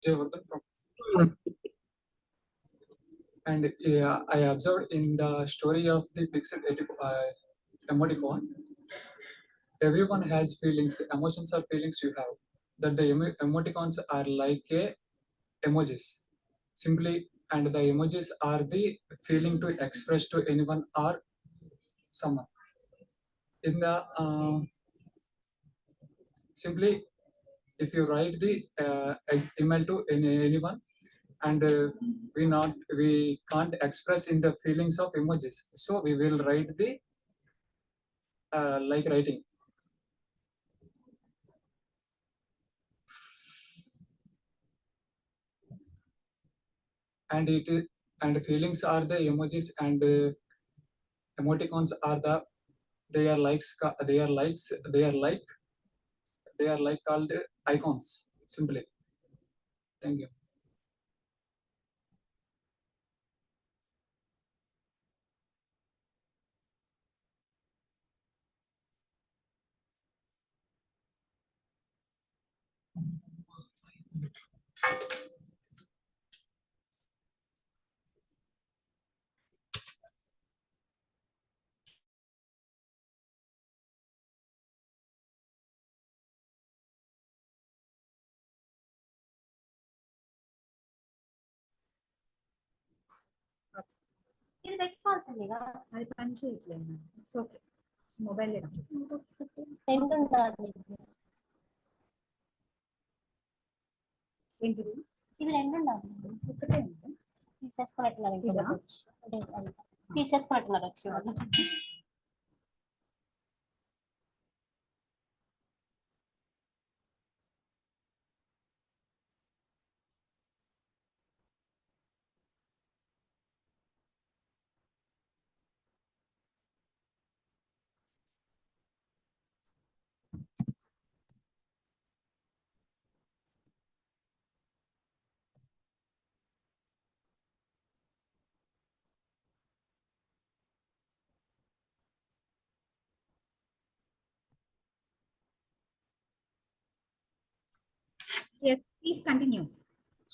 Jayavardhan from. And I observed in the story of the pixel emoticon, everyone has feelings, emotions or feelings you have. That the emoticons are like emojis, simply, and the emojis are the feeling to express to anyone or someone. In the simply, if you write the email to anyone, and we can't express in the feelings of emojis, so we will write the like writing. And it is, and feelings are the emojis, and emoticons are the, they are likes, they are likes, they are like called icons simply. Thank you. ఇది పెట్టుకోవాల్సింది అది పని చేయట్లేదు. It's okay. Mobile రెండు ఉండాలి. ఏంటిది? ఇవి రెండు ఉండాలి. ఒకటే ఉంది. తీసేసుకున్నట్టున్నారు. తీసేసుకున్నట్టున్నారు వచ్చి వాళ్ళు. Yes, please continue.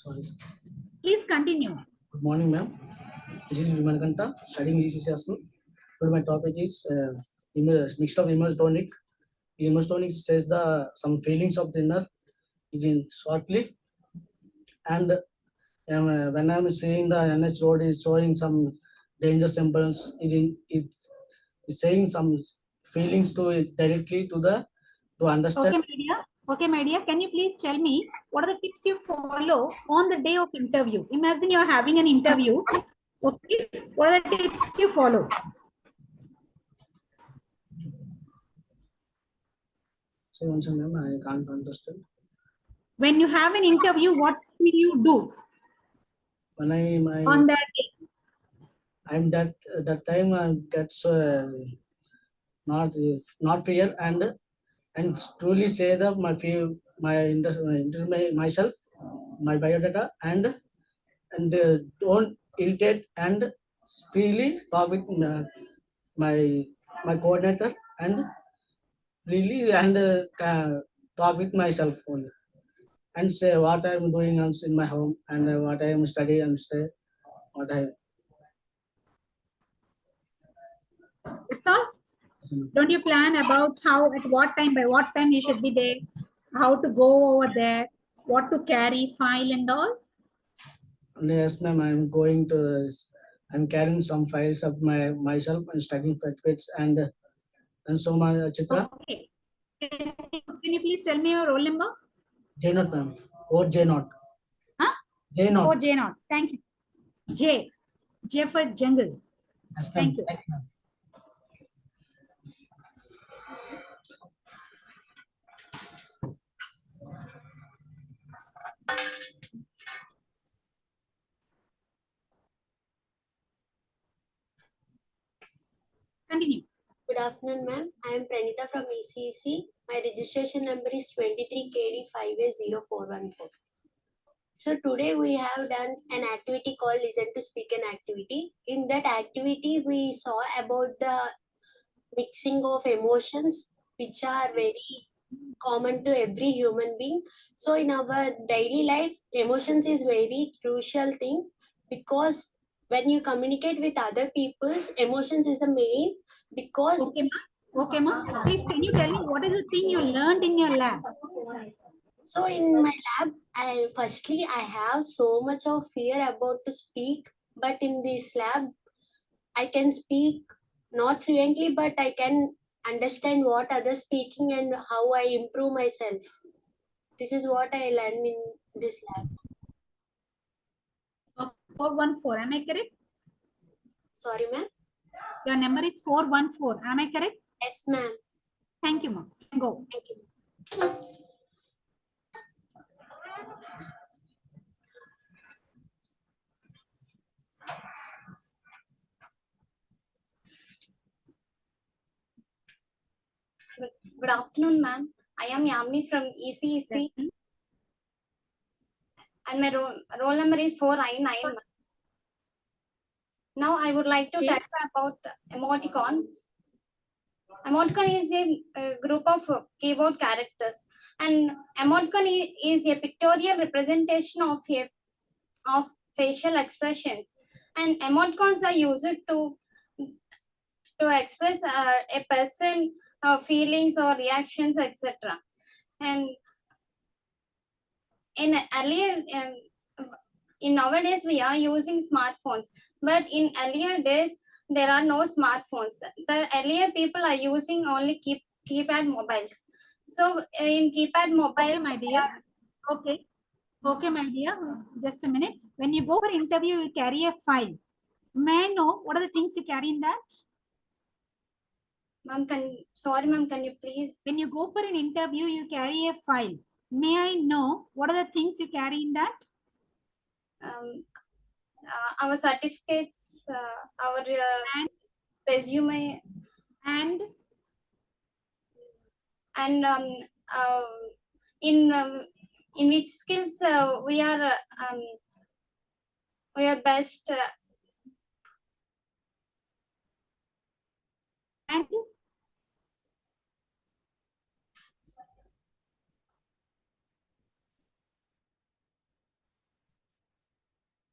Sorry, sir. Please continue. Good morning, ma'am. This is Vimalkanta, studying EEE-A. But my topic is mixture of image tonic. Image tonic says the some feelings of the inner is in shortly, and when I'm seeing the NH road is showing some danger symbols, it is saying some feelings to it directly to the to understand. Okay, media. Can you please tell me what are the tips you follow on the day of interview? Imagine you are having an interview. Okay, what are the tips you follow? So once again, I can't understand. When you have an interview, what will you do? When on that day? I'm that time I gets not fear and truly say that myself, my biodata, and don't irritate and freely talk with my coordinator and freely and talk with myself only and say what I'm doing in my home and what I am studying and say what I. That's all. Don't you plan about how, at what time, by what time you should be there, how to go over there, what to carry, file and all? Yes, ma'am. I'm carrying some files of myself and studying certificates and so my Chitra. Okay. Can you please tell me your roll number? J0, ma'am. Or J0. Huh? J0. Oh, J0. Thank you. J for jungle. Yes, thank you. Thank you, ma'am. Continue. Good afternoon, ma'am. I am Pranita from ECEC. My registration number is 23KD5A0414. So today we have done an activity called Listen to Speak an activity. In that activity, we saw about the mixing of emotions, which are very common to every human being. So in our daily life, emotions is very crucial thing, because when you communicate with other people's emotions is the main, because Okay, ma. Okay, ma. Please, can you tell me what is the thing you learned in your lab? so in my lab, I have so much of fear about to speak, but in this lab I can speak not fluently, but I can understand what others speaking and how I improve myself. This is what I learned in this lab. 414. Am I correct? Sorry, ma'am. Your number is 414. Am I correct? Yes, ma'am. Thank you, ma. Go. Thank you. Good afternoon, ma'am. I am Yamni from ECEC and my roll number is 4I9. ma'am. Now I would like to Okay. tell you about emoticon. Emoticon is a group of keyboard characters, and emoticon is a pictorial representation of facial expressions. And emoticons are used to express a person feelings or reactions, etc. And in earlier in nowadays we are using smartphones, but in earlier days there are no smartphones. The earlier people are using only keypad mobiles. So in keypad Okay, mobiles, my dear. Okay. Okay, my dear. Just a minute. When you go for interview, you carry a file. May I know what are the things you carry in that? ma'am, can you please? When you go for an interview, you carry a file. May I know what are the things you carry in that? um, our certificates, our And resume, and and uh, in which skills we are best. and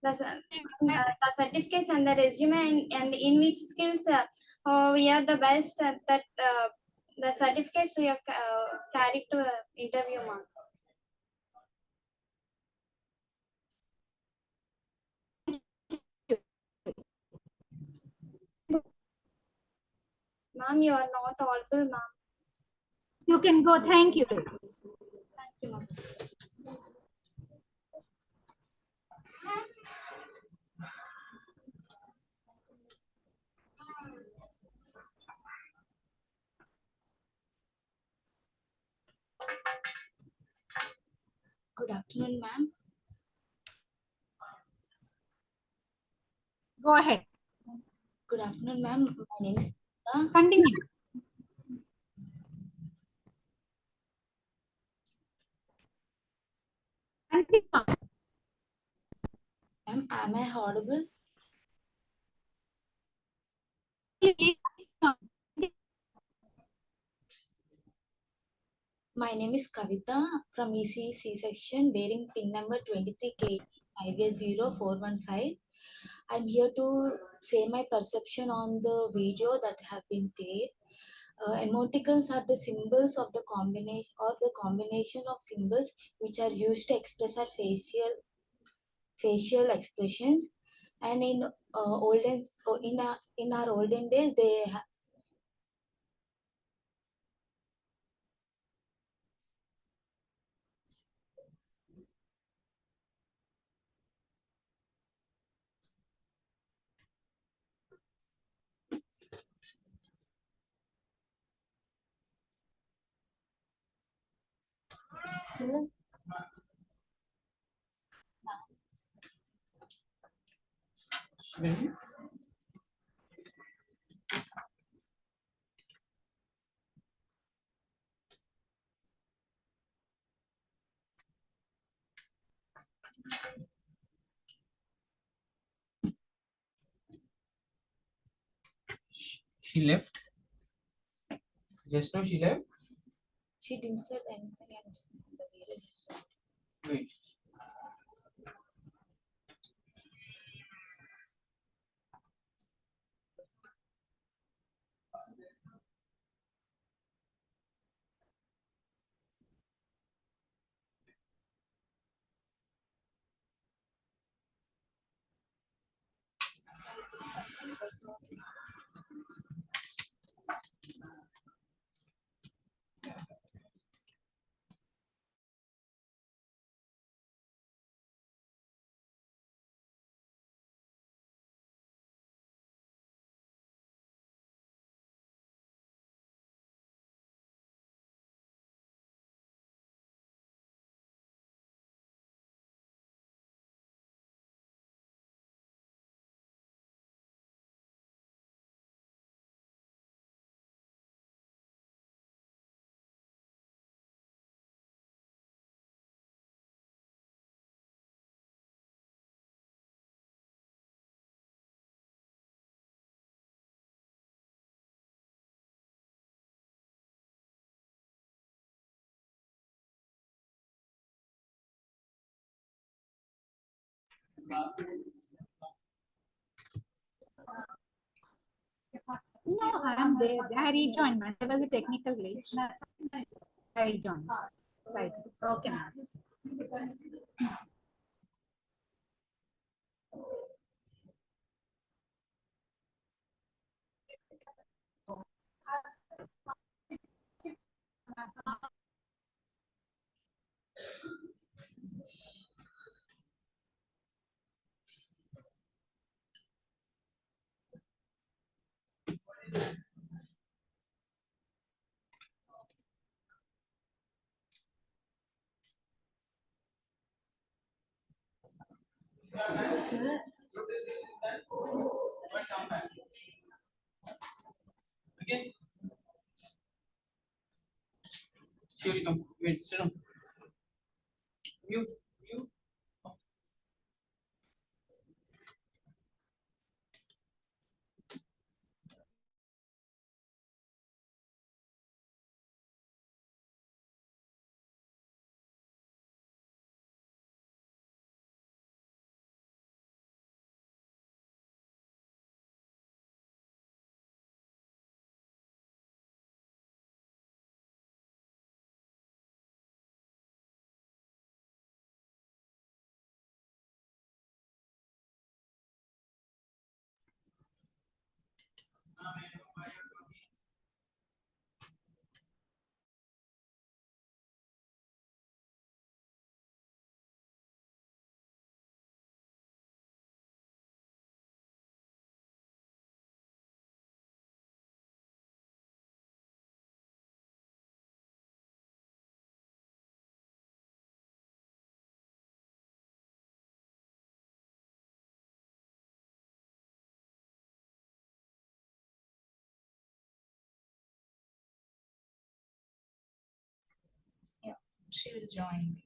The certificates and the resume, and in which skills we are the best at that. The certificates we have carried to interview, ma'am. Ma'am, you are not audible, ma'am. you can go. Thank you. Thank you, ma'am. Good afternoon, ma'am. Go ahead. Good afternoon, ma'am. My name is Sita. Continue. Continue. Ma'am, am I audible? My name is Kavita from ECEC section bearing pin number 23K5A0415. I'm here to say my perception on the video that have been played. Emoticons are the symbols of the combination or the combination of symbols which are used to express our facial expressions. And in in our olden days, so She left. Just now she left. She didn't say anything and the video just. Wait. No, I'm there. I rejoined, man. There was a technical glitch. I rejoined. Right. Okay, ma'am. Again. Here you come. Wait, sit down. You. She will join.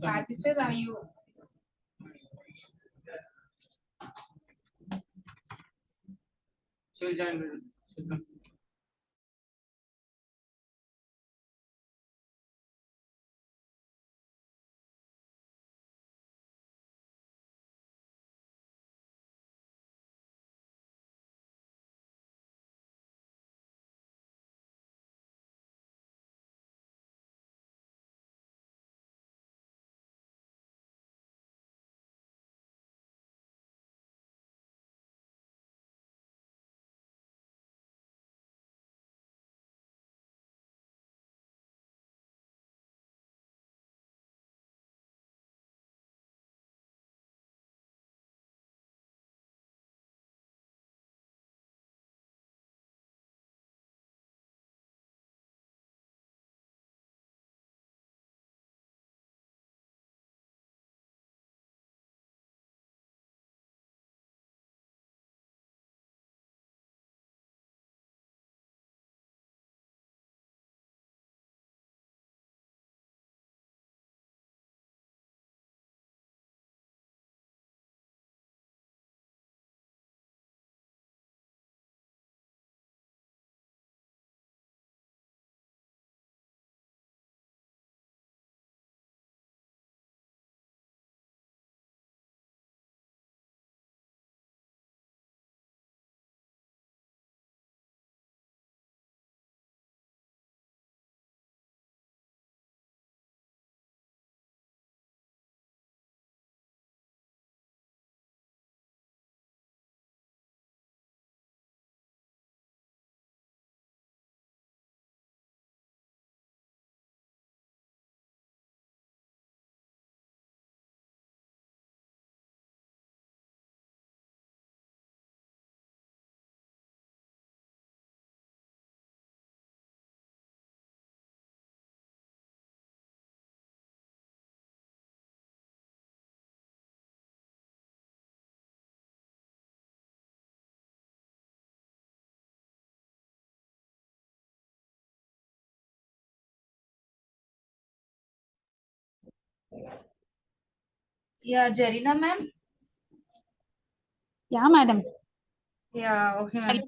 Rajeshwar, are you? She'll join. She'll come. Yeah, Jarina ma'am. Yeah, madam. Yeah, okay, ma'am.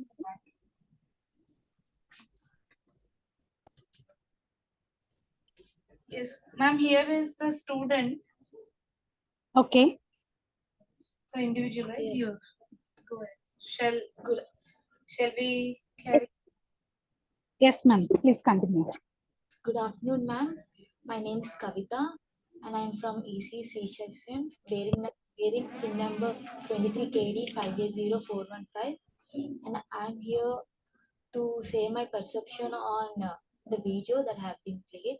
Yes, ma'am. Here is the student, Okay. the individual, right? Yes. You go ahead. Shall we carry? Yes, ma'am. Please continue. Good afternoon, ma'am. My name is Kavita, and I'm from ECC section, bearing pin number 23KD 580415. And I'm here to say my perception on the video that have been played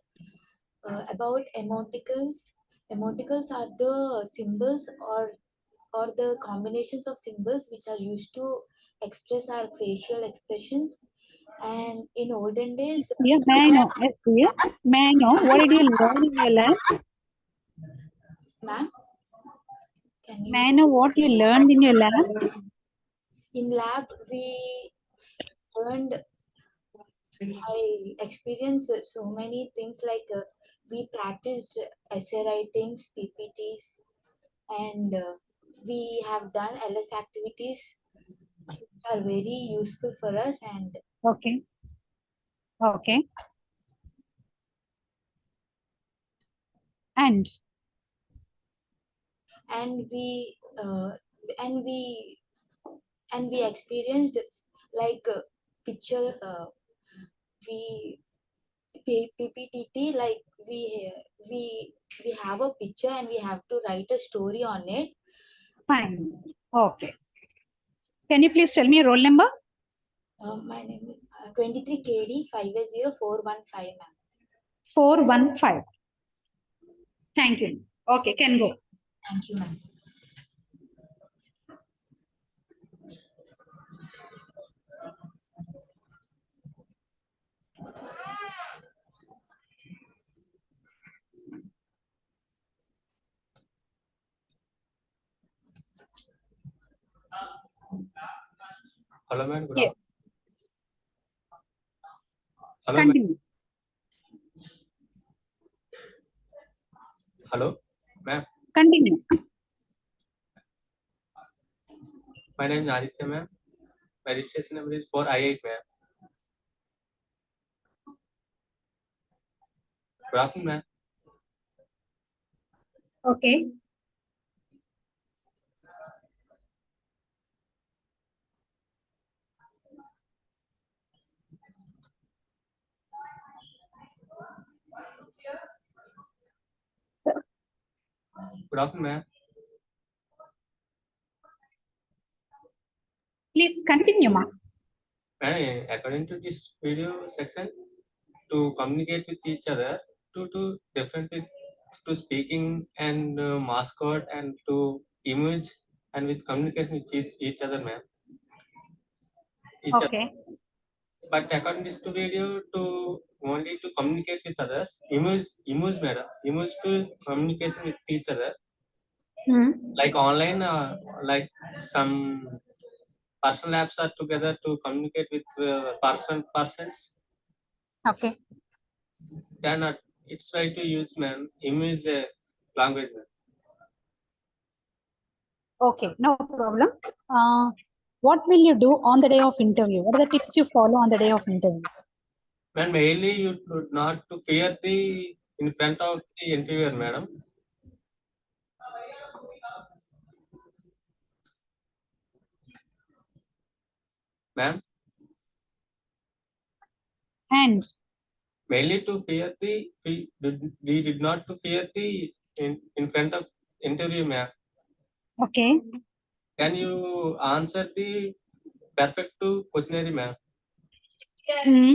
about emoticons. Emoticons are the symbols or the combinations of symbols which are used to express our facial expressions. And in olden days, Yeah, may I know? Yes, dear. May I know what did you learn in your lab? ma'am, can you? May I know what you learned in your lab? In lab, we learned, I experienced so many things like we practiced essay writings, PPTs, and we have done LS activities which are very useful for us. Okay. Okay. And And we and we and we experienced like picture we PPTT, like we we have a picture and we have to write a story on it. fine. Okay. Can you please tell me your roll number? My name is 23KD 580415, ma'am. 415. Thank you. Okay, can go. Thank you, ma'am. Hello, ma'am. Good Yes. Hello, ma'am. Continue. Hello, ma'am. Continue. My name is Aditya, ma'am. My registration number is 4I8, ma'am. Good afternoon, ma'am. Okay. Good afternoon, ma'am. Please continue, ma. Ma'am, according to this video section, to communicate with each other, to different with to speaking and mascot and to image and with communication with each other, ma'am. Each other. Okay. But according to this video, to only to communicate with others, image, madam, image to communication with each other. Hmm. Like online, like some personal apps are together to communicate with persons. Okay. Then it's right to use man image language, man. Okay, no problem. What will you do on the day of interview? What are the tips you follow on the day of interview? Man, mainly you should not to fear the in front of the interviewer, madam. Ma'am, And mainly to fear the we did not to fear the in front of interview, ma'am. okay. Can you answer the perfect to questionnaire, ma'am? Hmm.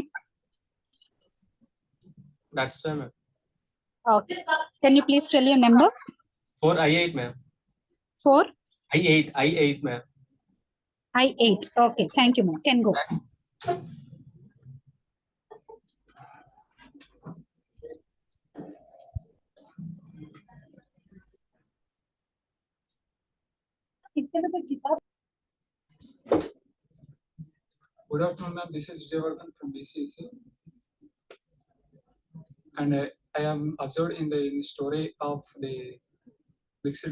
That's why, ma'am. Okay. Can you please tell your number? 4I8, ma'am. 4 I8, ma'am. I8. Okay. Thank you, ma'am. Can go. Good afternoon, ma'am. This is Vijayvardhan from BCEC, and I am observed in the story of the mixed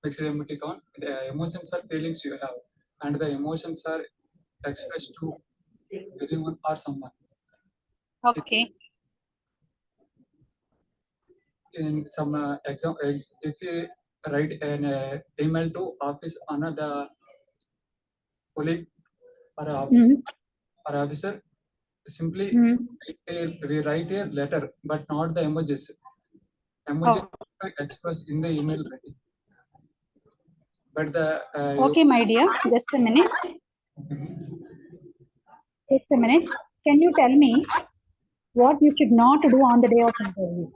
mixed emoticon. The emotions are feelings you have, and the emotions are expressed to anyone or someone. Okay. In some example, if you write an email to office another colleague or office or officer, simply we write a letter, but not the emojis. Emojis are expressed in the email writing. But the Okay, my dear, just a minute. Just a minute. Can you tell me what you should not do on the day of interview?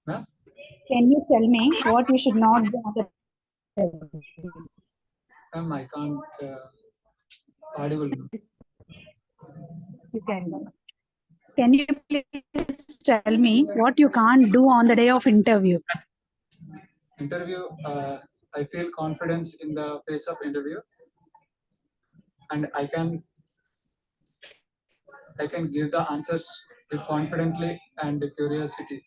Ma'am? Can you tell me what you should not do on the interview? Ma'am, I can't audible. You can go. Can you please tell me what you can't do on the day of interview? Interview, I feel confidence in the face of interview, and I can give the answers with confidently and curiosity.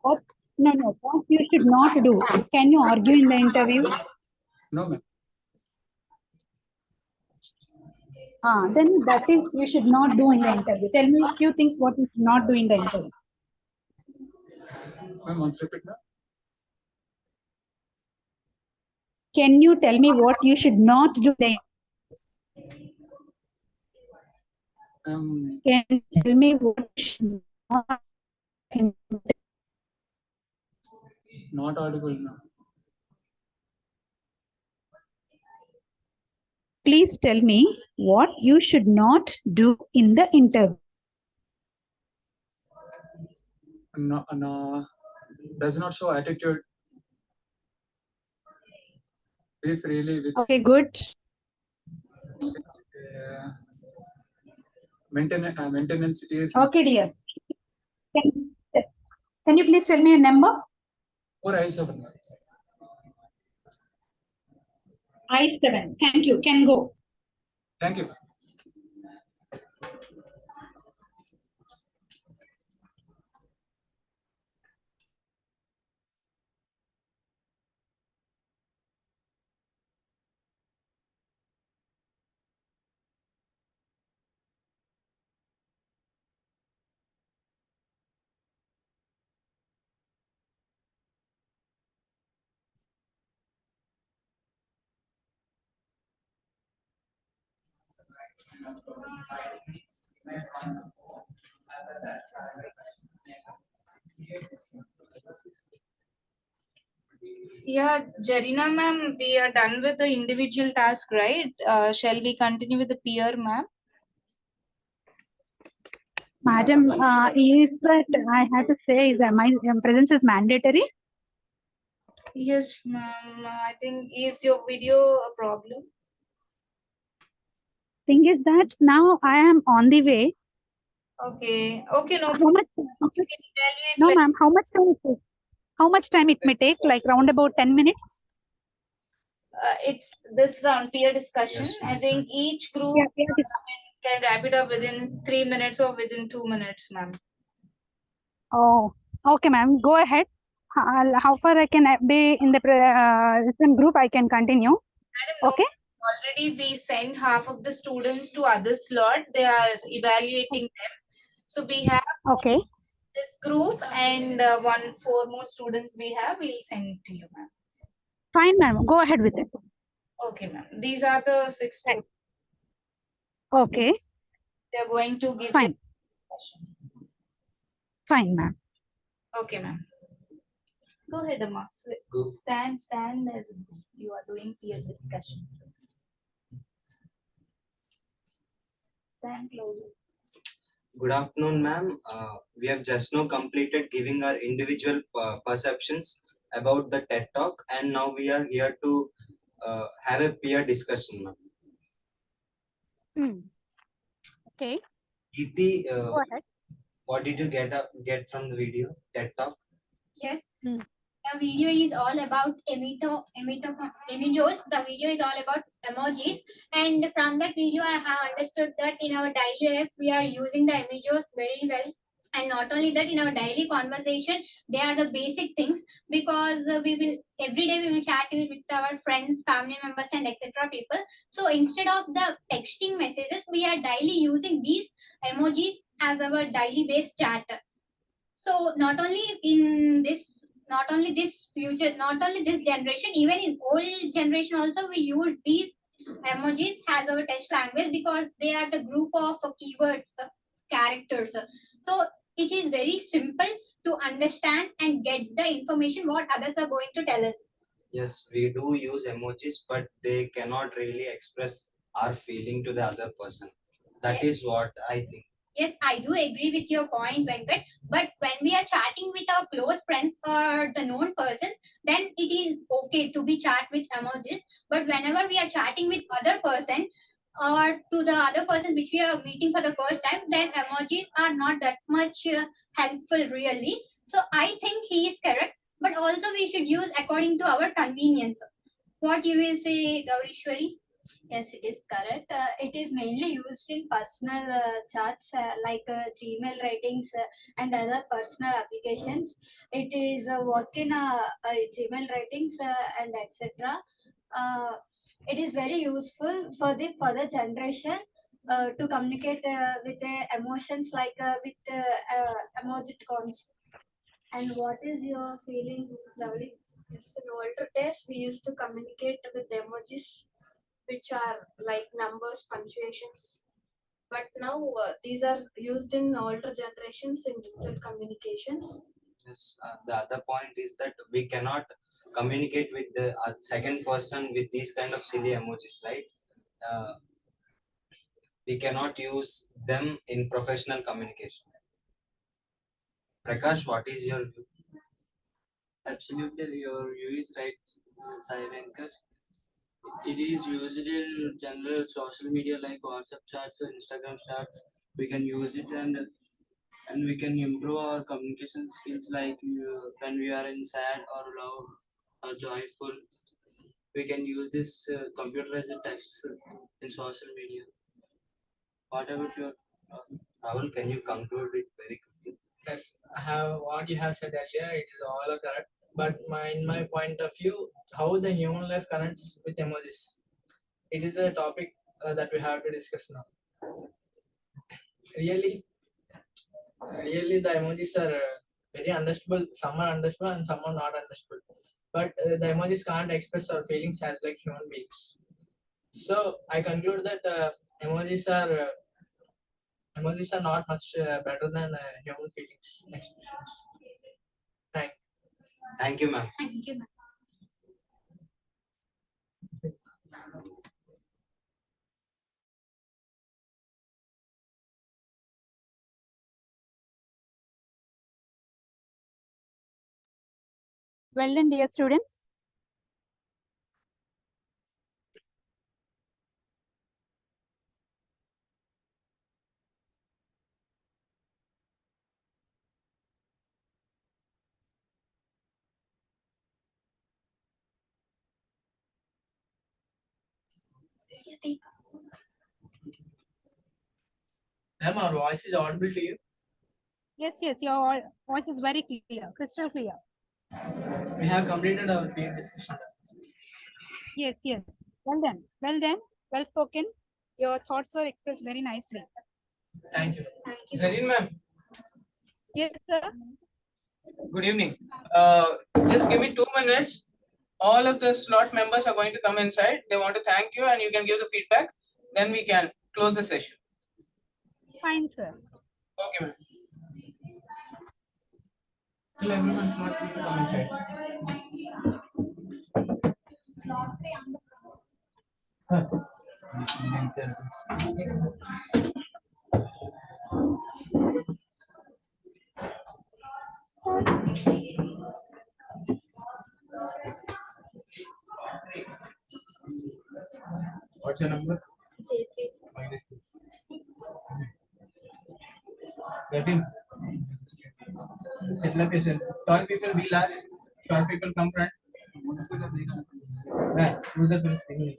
What? No, no. What you should not do? Can you argue in the interview? No, ma'am. Then that is you should not do in the interview. Tell me a few things what you should not do in the interview. Ma'am, once repeat, ma'am. Can you tell me what you should not do? Ma'am, Can you tell me what you should not do? not audible, ma'am. Please tell me what you should not do in the interview. No, does not show attitude. Be freely with Okay, good. maintenance is Okay, dear. Can you please tell me a number? 4I7, ma'am. I7. Thank you. Can go. Thank you. Yeah, Jarina ma'am, we are done with the individual task, right? Shall we continue with the peer, ma'am? Madam, is that I have to say is that my presence is mandatory? Yes, ma'am. I think is your video a problem? Thing is that now I am on the way. Okay. Okay, no How problem. much? You can evaluate No, like ma'am. How much time? How much time it may take? Like round about 10 minutes. it's this round peer discussion. I think each group can wrap it up within 3 minutes or within 2 minutes, ma'am. Oh, okay, ma'am. Go ahead. How far I can be in the group? I can continue. Madam, Okay. no, already we sent half of the students to other slot. They are evaluating them. So we have Okay. this group and 4 more students we have. We'll send it to you, ma'am. Fine, ma'am. Go ahead with it. Okay, ma'am. These are the 6 students. Okay. They are going to give Fine. their question. Fine, ma'am. Okay, ma'am. Go ahead, Amma. Stand as you are doing peer discussion. Stand closer. Good afternoon, ma'am. We have just now completed giving our individual perceptions about the TED Talk, and now we are here to have a peer discussion, ma'am. Okay. Iti, Go ahead. what did you get from the video TED Talk? Yes. The video is all about emojis. The video is all about emojis. And from that video, I have understood that in our daily life, we are using the emojis very well. And not only that, in our daily conversation, they are the basic things, because we will every day we will chat with our friends, family members, and etc. people. So instead of the texting messages, we are daily using these emojis as our daily base chat. So not only in this, not only this future, not only this generation, even in old generation also we use these emojis as our test language, because they are the group of keywords, characters. So it is very simple to understand and get the information what others are going to tell us. Yes, we do use emojis, but they cannot really express our feeling to the other person. That is what I think. Yes, I do agree with your point, Venkat. But when we are chatting with our close friends or the known person, then it is okay to be chat with emojis. But whenever we are chatting with other person or to the other person which we are meeting for the first time, then emojis are not that much helpful really. So I think he is correct. But also we should use according to our convenience. What you will say, Gaurishwari? Yes, it is correct. It is mainly used in personal chats like Gmail writings and other personal applications. It is work in Gmail writings and etc. It is very useful for the further generation to communicate with emotions like with emoticons. And what is your feeling, Lovely? Yes, in older days, we used to communicate with emojis, which are like numbers, punctuations. But now these are used in older generations in digital communications. Yes, the other point is that we cannot communicate with the second person with these kind of silly emojis, right? Uh, we cannot use them in professional communication. Prakash, what is your view? Absolutely, your view is right, Sai Venkat. It is used in general social media like WhatsApp chats or Instagram chats. We can use it and we can improve our communication skills like when we are in sad or love or joyful. We can use this computerized text in social media. What about your? Rahul, can you conclude it very quickly? Yes, I have what you have said earlier. It is all correct. But in my point of view, how the human life connects with emojis. It is a topic that we have to discuss now. Really, really, the emojis are very understandable. Some are understandable and some are not understandable. But the emojis can't express our feelings as like human beings. So I conclude that emojis are not much better than human feelings expressions. Thank. Thank you, ma'am. Thank you. Well done, dear students. Ma'am, our voice is audible to you. Yes, yes, your voice is very clear, crystal clear. We have completed our peer discussion. Yes, yes. Well done. Well done. Well spoken. Your thoughts were expressed very nicely. Thank you. Thank you. Zareen ma'am, Yes, sir. good evening. Just give me 2 minutes. All of the slot members are going to come inside. They want to thank you and you can give the feedback. Then we can close the session. Fine, sir. Okay, ma'am. Till everyone slot people come inside. What's your number? Thirteen. Settle up yourself. Tall people be last. Short people come front. Yeah, who's the first thing?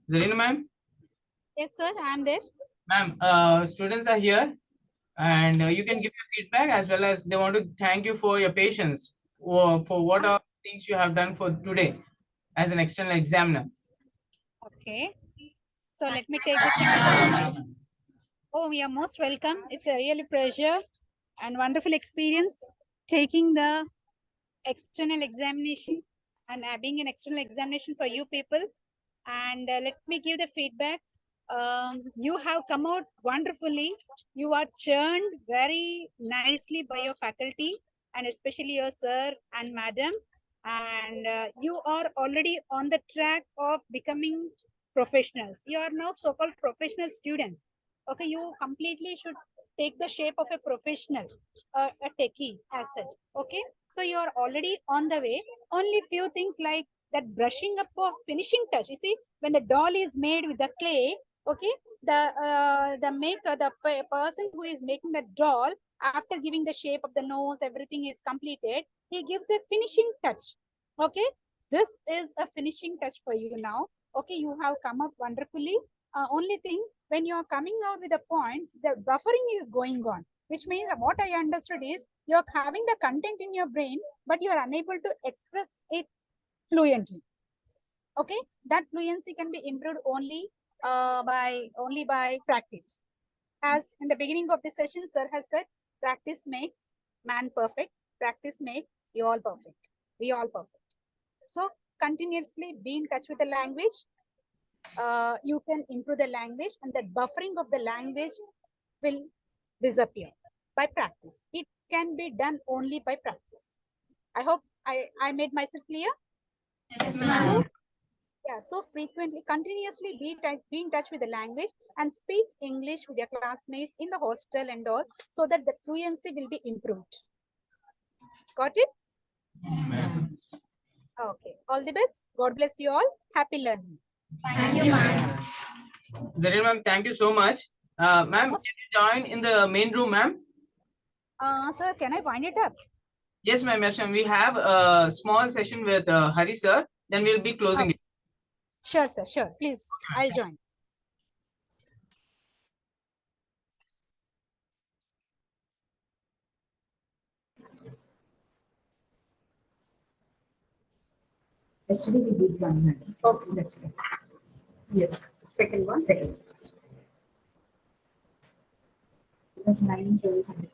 Zarina ma'am? Yes, sir, I'm there. Ma'am, students are here and you can give your feedback as well as they want to thank you for your patience for what are things you have done for today as an external examiner. Okay. So let me take the chance. Oh, you're most welcome. It's a really pleasure and wonderful experience taking the external examination and being an external examination for you people. And let me give the feedback. You have come out wonderfully. You are churned very nicely by your faculty and especially your sir and madam. And you are already on the track of becoming professionals. You are now so-called professional students. Okay, you completely should take the shape of a professional, a techie as such. Okay, so you are already on the way. Only few things like that brushing up of finishing touch. You see, when the doll is made with the clay, okay, the maker, the person who is making the doll, after giving the shape of the nose, everything is completed, he gives a finishing touch. Okay, this is a finishing touch for you now. Okay, you have come up wonderfully. Only thing, when you are coming out with the points, the buffering is going on, which means that what I understood is you're having the content in your brain, but you are unable to express it fluently. Okay, that fluency can be improved only by practice. As in the beginning of the session, sir has said, practice makes man perfect. Practice makes you all perfect. We all perfect. So continuously be in touch with the language. You can improve the language, and the buffering of the language will disappear by practice. It can be done only by practice. I hope I made myself clear. Yes, ma'am. Yeah, so frequently, continuously be in touch with the language and speak English with your classmates in the hostel and all, so that the fluency will be improved. Got it? Okay. All the best. God bless you all. Happy learning. Thank you, ma'am. Zarina ma'am, thank you so much. Ma'am, can you join in the main room, ma'am? Sir, can I wind it up? Yes, ma'am. Yes, ma'am. We have a small session with Hari sir. Then we'll be closing it. Sure, sir. Sure. Please, I'll join. Yesterday we did one month. Okay, that's good. Yeah. Second one? Second. It was 9, 12, 100.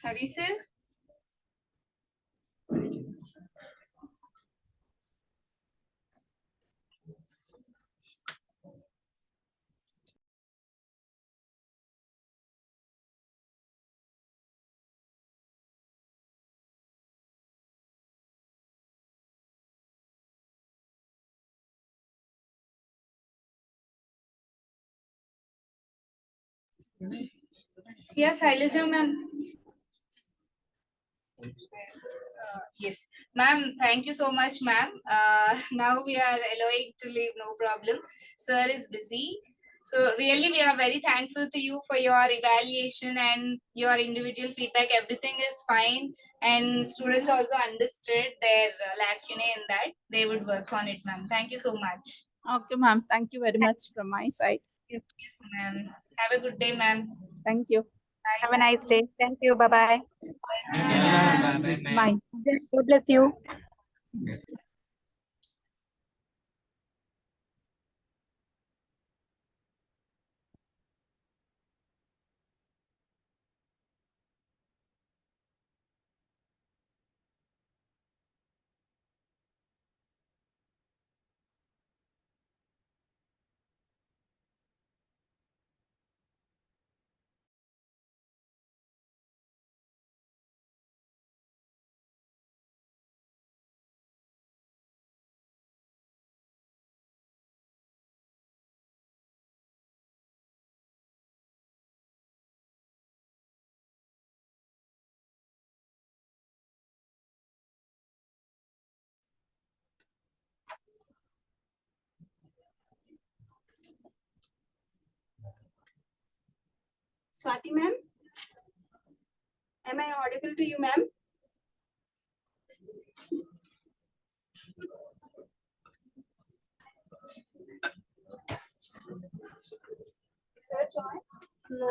Hari sir? Yes, Shailaja ma'am. Yes, ma'am. Thank you so much, ma'am. Now we are allowing to leave, no problem. Sir is busy. So really, we are very thankful to you for your evaluation and your individual feedback. Everything is fine, and students also understood their lacuna in that. They would work on it, ma'am. Thank you so much. Okay, ma'am. Thank you very much from my side. Yes, ma'am. Have a good day, ma'am. Thank you. Have a nice day. Thank you. Bye-bye. Bye. God bless you. Swati ma'am, am I audible to you, ma'am? Sir, join? No.